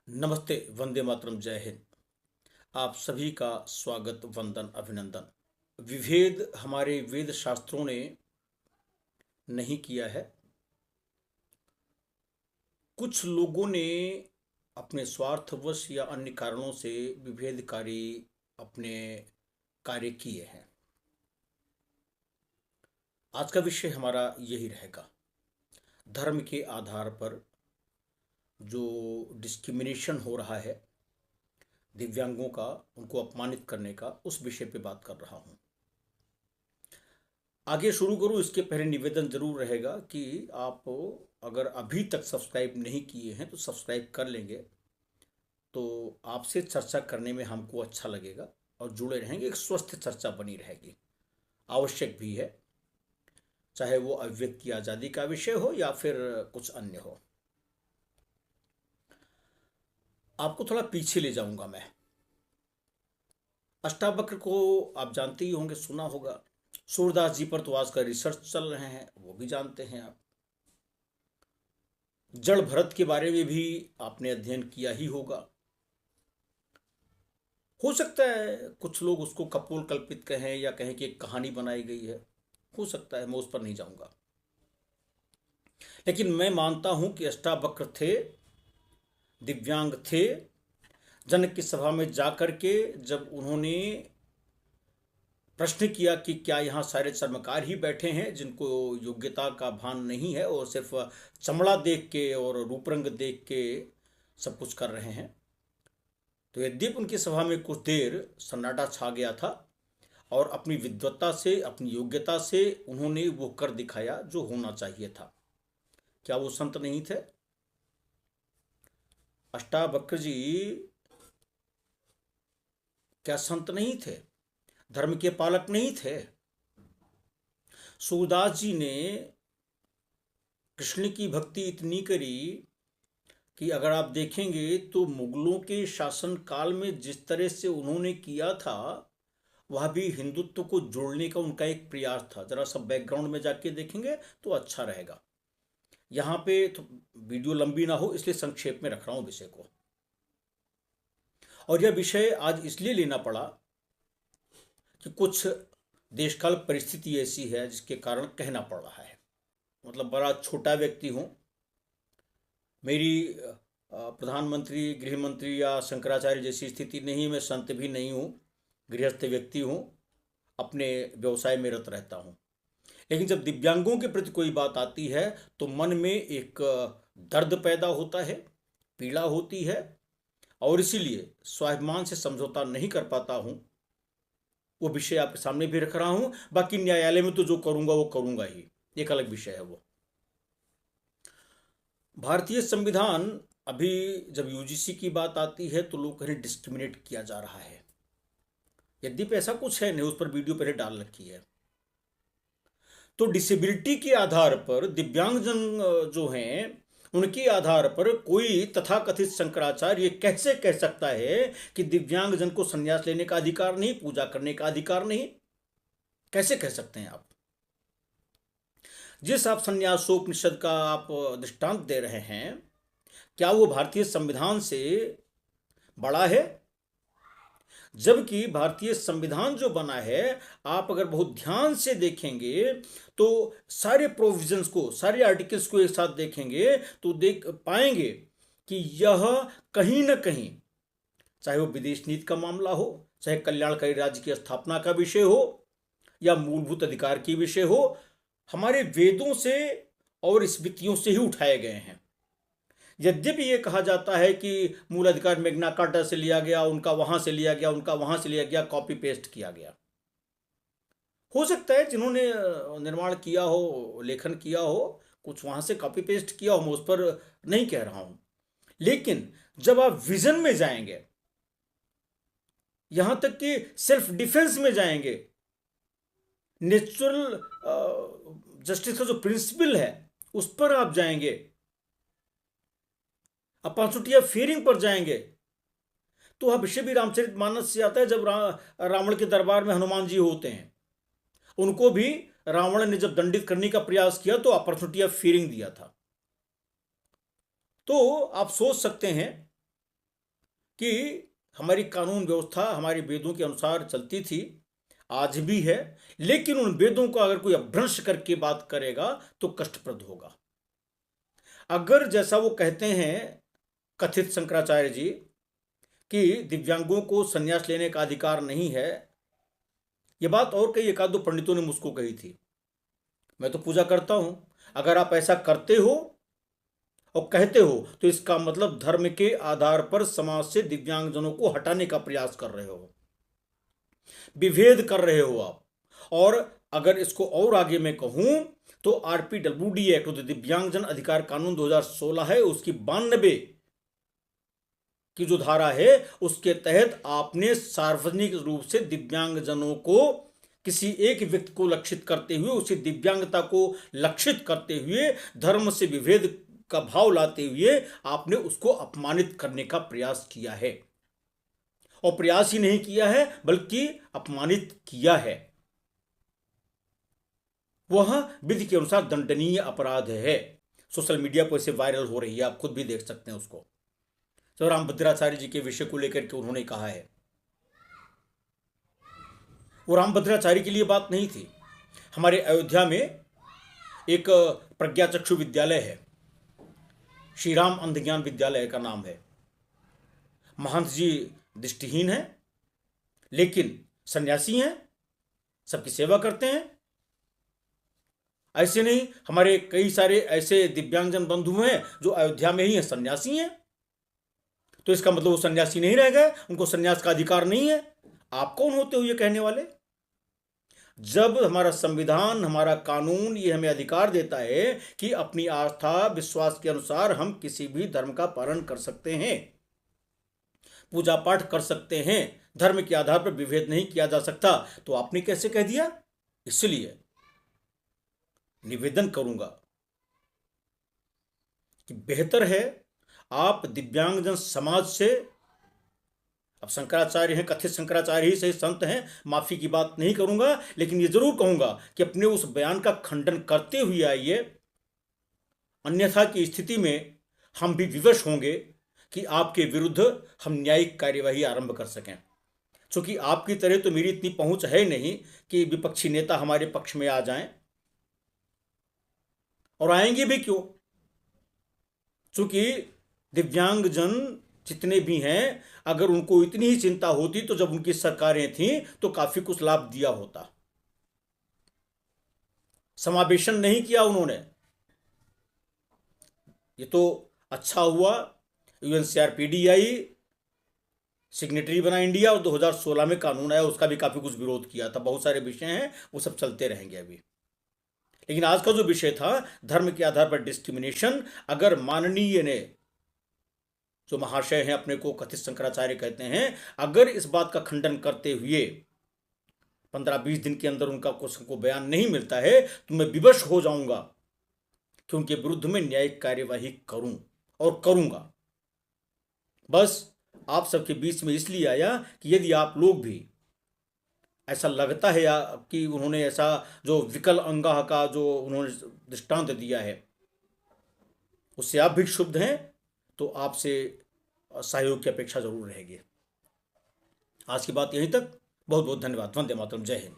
नमस्ते, वंदे मातरम, जय हिंद। आप सभी का स्वागत, वंदन, अभिनंदन। विभेद हमारे वेद शास्त्रों ने नहीं किया है। कुछ लोगों ने अपने स्वार्थवश या अन्य कारणों से विभेदकारी अपने कार्य किए हैं। आज का विषय हमारा यही रहेगा। धर्म के आधार पर जो डिस्क्रिमिनेशन हो रहा है दिव्यांगों का, उनको अपमानित करने का, उस विषय पे बात कर रहा हूँ। आगे शुरू करूँ इसके पहले निवेदन जरूर रहेगा कि आप अगर अभी तक सब्सक्राइब नहीं किए हैं तो सब्सक्राइब कर लेंगे तो आपसे चर्चा करने में हमको अच्छा लगेगा और जुड़े रहेंगे। एक स्वस्थ चर्चा बनी रहेगी, आवश्यक भी है, चाहे वो अभिव्यक्ति की आज़ादी का विषय हो या फिर कुछ अन्य हो। आपको थोड़ा पीछे ले जाऊंगा मैं। अष्टावक्र को आप जानते ही होंगे, सुना होगा। सूरदास जी पर तो आज का रिसर्च चल रहे हैं, वो भी जानते हैं आप। जड़ भरत के बारे में भी आपने अध्ययन किया ही होगा। हो सकता है कुछ लोग उसको कपोल कल्पित कहें या कहें कि एक कहानी बनाई गई है, हो सकता है, मैं उस पर नहीं जाऊंगा। लेकिन मैं मानता हूं कि अष्टावक्र थे, दिव्यांग थे। जनक की सभा में जाकर के जब उन्होंने प्रश्न किया कि क्या यहाँ सारे चर्मकार ही बैठे हैं जिनको योग्यता का भान नहीं है और सिर्फ चमड़ा देख के और रूप रंग देख के सब कुछ कर रहे हैं, तो यद्यपि उनकी सभा में कुछ देर सन्नाटा छा गया था और अपनी विद्वत्ता से, अपनी योग्यता से उन्होंने वो कर दिखाया जो होना चाहिए था। क्या वो संत नहीं थे? अष्टावक्र जी क्या संत नहीं थे? धर्म के पालक नहीं थे? सूरदास जी ने कृष्ण की भक्ति इतनी करी कि अगर आप देखेंगे तो मुगलों के शासन काल में जिस तरह से उन्होंने किया था, वह भी हिंदुत्व को जोड़ने का उनका एक प्रयास था। जरा सब बैकग्राउंड में जाके देखेंगे तो अच्छा रहेगा। यहाँ पे तो वीडियो लंबी ना हो इसलिए संक्षेप में रख रहा हूँ विषय को। और यह विषय आज इसलिए लेना पड़ा कि कुछ देशकाल परिस्थिति ऐसी है जिसके कारण कहना पड़ रहा है। मतलब बड़ा छोटा व्यक्ति हूँ, मेरी प्रधानमंत्री, गृह मंत्री या शंकराचार्य जैसी स्थिति नहीं। मैं संत भी नहीं हूँ, गृहस्थ व्यक्ति हूँ, अपने व्यवसाय में रत रहता हूँ। लेकिन जब दिव्यांगों के प्रति कोई बात आती है तो मन में एक दर्द पैदा होता है, पीड़ा होती है, और इसीलिए स्वाभिमान से समझौता नहीं कर पाता हूँ। वो विषय आपके सामने भी रख रहा हूँ। बाकी न्यायालय में तो जो करूँगा वो करूँगा ही, एक अलग विषय है वो। भारतीय संविधान, अभी जब यूजीसी की बात आती है तो लोग कहीं डिस्क्रिमिनेट किया जा रहा है। यद्यपि ऐसा कुछ है नहीं, उस पर वीडियो पहले डाल रखी है। तो डिसेबिलिटी के आधार पर दिव्यांगजन जो हैं उनके आधार पर कोई तथाकथित शंकराचार्य ये कैसे कह सकता है कि दिव्यांगजन को संन्यास लेने का अधिकार नहीं, पूजा करने का अधिकार नहीं? कैसे कह सकते हैं आप? जिस आप संन्यासोपनिषद का आप दृष्टांत दे रहे हैं, क्या वो भारतीय संविधान से बड़ा है? जबकि भारतीय संविधान जो बना है, आप अगर बहुत ध्यान से देखेंगे तो सारे प्रोविजंस को, सारे आर्टिकल्स को एक साथ देखेंगे तो देख पाएंगे कि यह कहीं ना कहीं, चाहे वो विदेश नीति का मामला हो, चाहे कल्याणकारी राज्य की स्थापना का विषय हो या मूलभूत अधिकार की विषय हो, हमारे वेदों से और स्मृतियों से ही उठाए गए हैं। यद्यपि ये कहा जाता है कि मूल अधिकार मैग्ना कार्टा से लिया गया, उनका वहां से लिया गया, उनका वहां से लिया गया, कॉपी पेस्ट किया गया। हो सकता है जिन्होंने निर्माण किया हो, लेखन किया हो, कुछ वहां से कॉपी पेस्ट किया हो, मैं उस पर नहीं कह रहा हूं। लेकिन जब आप विजन में जाएंगे, यहां तक कि सेल्फ डिफेंस में जाएंगे, नेचुरल जस्टिस का जो प्रिंसिपल है उस पर आप जाएंगे, अपॉर्चुनिटी ऑफ फियरिंग पर जाएंगे, तो वह विषय भी रामचरितमानस से आता है। जब रावण के दरबार में हनुमान जी होते हैं, उनको भी रावण ने जब दंडित करने का प्रयास किया तो अपॉर्चुनिटी ऑफ फियरिंग दिया था। तो आप सोच सकते हैं कि हमारी कानून व्यवस्था हमारे वेदों के अनुसार चलती थी, आज भी है, लेकिन उन वेदों को अगर कोई अपभ्रंश करके बात करेगा तो कष्टप्रद होगा। अगर जैसा वो कहते हैं कथित शंकराचार्य जी कि दिव्यांगों को संन्यास लेने का अधिकार नहीं है, ये बात और कई एक आध दो पंडितों ने मुझको कही थी। मैं तो पूजा करता हूं, अगर आप ऐसा करते हो और कहते हो तो इसका मतलब धर्म के आधार पर समाज से दिव्यांगजनों को हटाने का प्रयास कर रहे हो, विभेद कर रहे हो आप। और अगर इसको और आगे मैं कहूं तो आरपीडब्ल्यूडी एक्ट, तो दिव्यांगजन अधिकार कानून 2016 है, उसकी 92 की जो धारा है उसके तहत आपने सार्वजनिक रूप से दिव्यांगजनों को किसी एक व्यक्ति को लक्षित करते हुए, उसी दिव्यांगता को लक्षित करते हुए, धर्म से विभेद का भाव लाते हुए आपने उसको अपमानित करने का प्रयास किया है। और प्रयास ही नहीं किया है बल्कि अपमानित किया है। वह विधि के अनुसार दंडनीय अपराध है। सोशल मीडिया पर इसे वायरल हो रही है, आप खुद भी देख सकते हैं उसको। तो रामभद्राचार्य जी के विषय को लेकर के उन्होंने कहा है, वो रामभद्राचार्य के लिए बात नहीं थी। हमारे अयोध्या में एक प्रज्ञाचक्षु विद्यालय है, श्री राम अंधज्ञान विद्यालय का नाम है। महंत जी दृष्टिहीन हैं लेकिन सन्यासी हैं, सबकी सेवा करते हैं। ऐसे नहीं, हमारे कई सारे ऐसे दिव्यांगजन बंधु हैं जो अयोध्या में ही हैं, सन्यासी हैं। तो इसका मतलब वो सन्यासी नहीं रह गए, उनको सन्यास का अधिकार नहीं है। आप कौन होते हो ये कहने वाले? जब हमारा संविधान, हमारा कानून ये हमें अधिकार देता है कि अपनी आस्था विश्वास के अनुसार हम किसी भी धर्म का पालन कर सकते हैं, पूजा पाठ कर सकते हैं, धर्म के आधार पर विभेद नहीं किया जा सकता, तो आपने कैसे कह दिया? इसलिए निवेदन करूंगा कि बेहतर है आप दिव्यांगजन समाज से, अब शंकराचार्य हैं, कथित शंकराचार्य ही सही संत हैं, माफी की बात नहीं करूंगा, लेकिन ये जरूर कहूंगा कि अपने उस बयान का खंडन करते हुए आइए, अन्यथा की स्थिति में हम भी विवश होंगे कि आपके विरुद्ध हम न्यायिक कार्यवाही आरंभ कर सकें। क्योंकि आपकी तरह तो मेरी इतनी पहुंच है नहीं कि विपक्षी नेता हमारे पक्ष में आ जाएं, और आएंगे भी क्यों? क्योंकि दिव्यांगजन जितने भी हैं, अगर उनको इतनी ही चिंता होती तो जब उनकी सरकारें थीं तो काफी कुछ लाभ दिया होता। समावेशन नहीं किया उन्होंने। ये तो अच्छा हुआ यूएनसीआरपीडी आई, सिग्नेटरी बना इंडिया, और 2016 में कानून आया, उसका भी काफी कुछ विरोध किया था। बहुत सारे विषय हैं, वो सब चलते रहेंगे अभी। लेकिन आज का जो विषय था धर्म के आधार पर डिस्क्रिमिनेशन, अगर माननीय ने, जो महाशय हैं, अपने को कथित शंकराचार्य कहते हैं, अगर इस बात का खंडन करते हुए 15-20 दिन के अंदर उनका कुछ को बयान नहीं मिलता है तो मैं विवश हो जाऊंगा कि उनके विरुद्ध में न्यायिक कार्यवाही करूं और करूंगा। बस आप सबके बीच में इसलिए आया कि यदि आप लोग भी ऐसा लगता है या कि उन्होंने ऐसा जो विकल अंगाह का जो उन्होंने दृष्टांत दिया है उससे आप भी क्षुब्ध हैं, तो आपसे सहयोग की अपेक्षा जरूर रहेगी। आज की बात यहीं तक। बहुत बहुत धन्यवाद। वंदे मातरम। जय हिंद।